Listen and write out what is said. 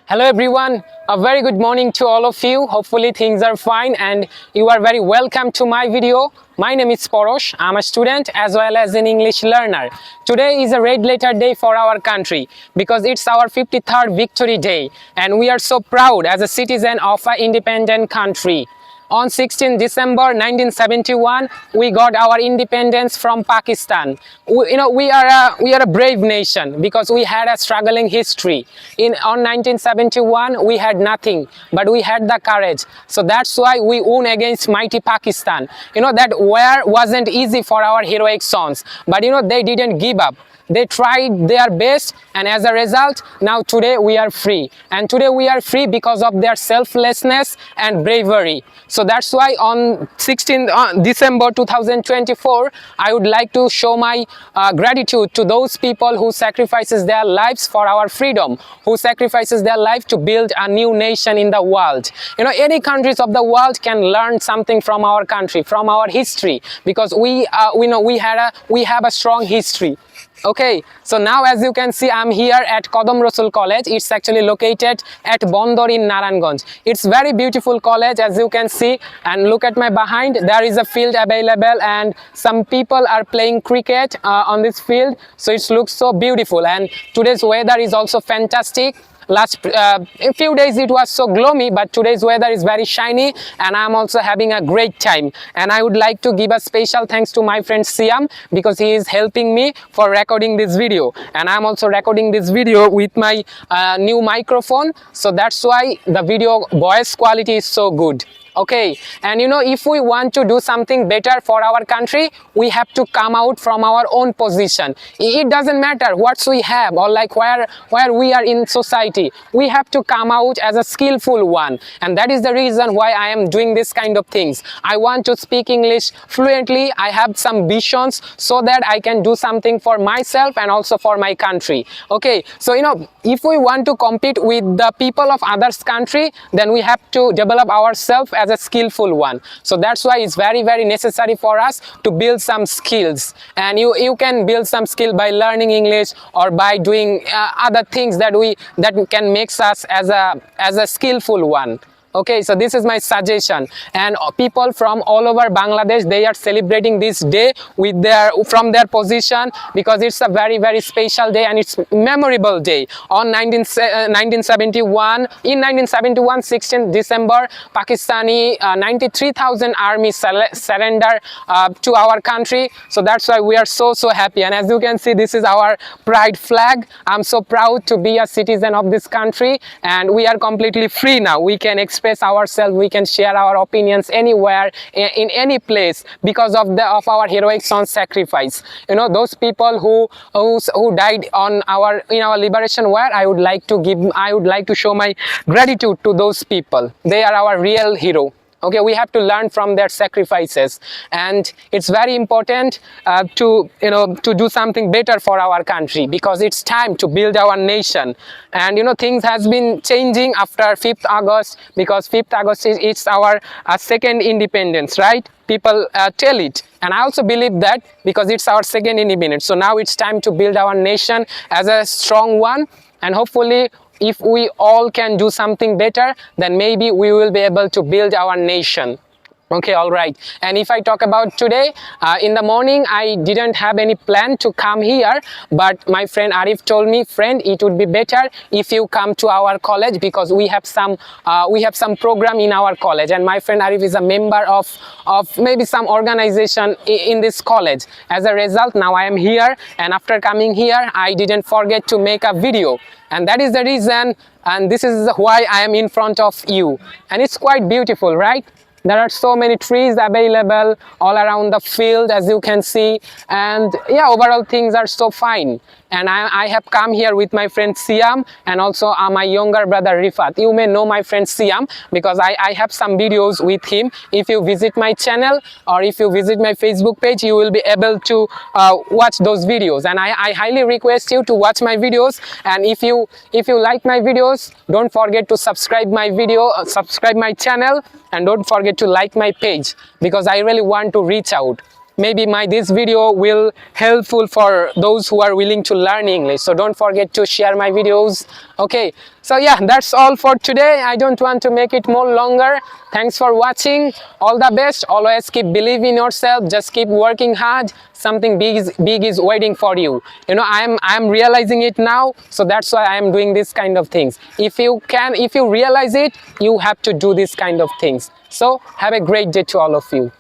Hello everyone, a very good morning to all of you. Hopefully things are fine and you are very welcome to my video. My name is Porosh. I'm a student as well as an English learner. Today is a red letter day for our country because it's our 53rd victory day and we are so proud as a citizen of an independent country. On 16 December 1971, we got our independence from Pakistan. We are a brave nation because we had a struggling history. On 1971, we had nothing, but we had the courage. So that's why we won against mighty Pakistan. That war wasn't easy for our heroic sons, but they didn't give up. They tried their best, and as a result, now today we are free. And today we are free because of their selflessness and bravery. So that's why on 16 December 2024, I would like to show my gratitude to those people who sacrifices their lives for our freedom, who sacrifices their life to build a new nation in the world. Any countries of the world can learn something from our country, from our history, because we have a strong history. Okay, so now as you can see, I'm here at Kodam Rasul College. It's actually located at Bondor in Naranganj. It's very beautiful college as you can see, and look at my behind, there is a field available and some people are playing cricket on this field. So it looks so beautiful, and today's weather is also fantastic. Last few days it was so gloomy, but today's weather is very shiny and I'm also having a great time. And I would like to give a special thanks to my friend Siam because he is helping me for recording this video, and I'm also recording this video with my new microphone, so that's why the video voice quality is so good. Okay, and if we want to do something better for our country, we have to come out from our own position. It doesn't matter what we have or like where we are in society. We have to come out as a skillful one, and that is the reason why I am doing this kind of things. I want to speak English fluently. I have some visions so that I can do something for myself and also for my country. Okay, so if we want to compete with the people of others country, then we have to develop ourselves as a skillful one. So that's why it's very necessary for us to build some skills, and you can build some skill by learning English or by doing other things that can make us as a skillful one. Okay, so this is my suggestion, and people from all over Bangladesh, they are celebrating this day from their position because it's a very special day and it's memorable day. On 1971, 16 December, Pakistani 93,000 army surrender to our country. So that's why we are so happy, and as you can see, this is our pride flag. I'm so proud to be a citizen of this country, and we are completely free now. We can express ourselves, we can share our opinions anywhere, in any place, because of our heroic son's sacrifice. Those people who died in our liberation war, I would like to show my gratitude to those people. They are our real hero. Okay, we have to learn from their sacrifices, and it's very important to do something better for our country because it's time to build our nation. And things has been changing after 5th August because 5th August is our second independence, right? People tell it, and I also believe that because it's our second independence. So now it's time to build our nation as a strong one, and hopefully if we all can do something better, then maybe we will be able to build our nation. Okay, all right. And if I talk about today, in the morning, I didn't have any plan to come here, but my friend Arif told me, friend, it would be better if you come to our college because we have some program in our college, and my friend Arif is a member of maybe some organization in this college. As a result, now I am here, and after coming here, I didn't forget to make a video. And that is the reason, and this is why I am in front of you. And it's quite beautiful, right? There are so many trees available all around the field, as you can see, and yeah, overall things are so fine. And I have come here with my friend Siam and also my younger brother Rifat. You may know my friend Siam because I have some videos with him. If you visit my channel or if you visit my Facebook page, you will be able to watch those videos. And I highly request you to watch my videos. And if you like my videos, don't forget to subscribe my channel, and don't forget to like my page because I really want to reach out. maybe this video will helpful for those who are willing to learn English. So don't forget to share my videos. Okay, so yeah, that's all for today. I don't want to make it more longer. Thanks for watching. All the best. Always keep believing in yourself. Just keep working hard. Something big is waiting for you. You know, I am realizing it now, so that's why I am doing this kind of things. If you realize it, you have to do this kind of things. So have a great day to all of you.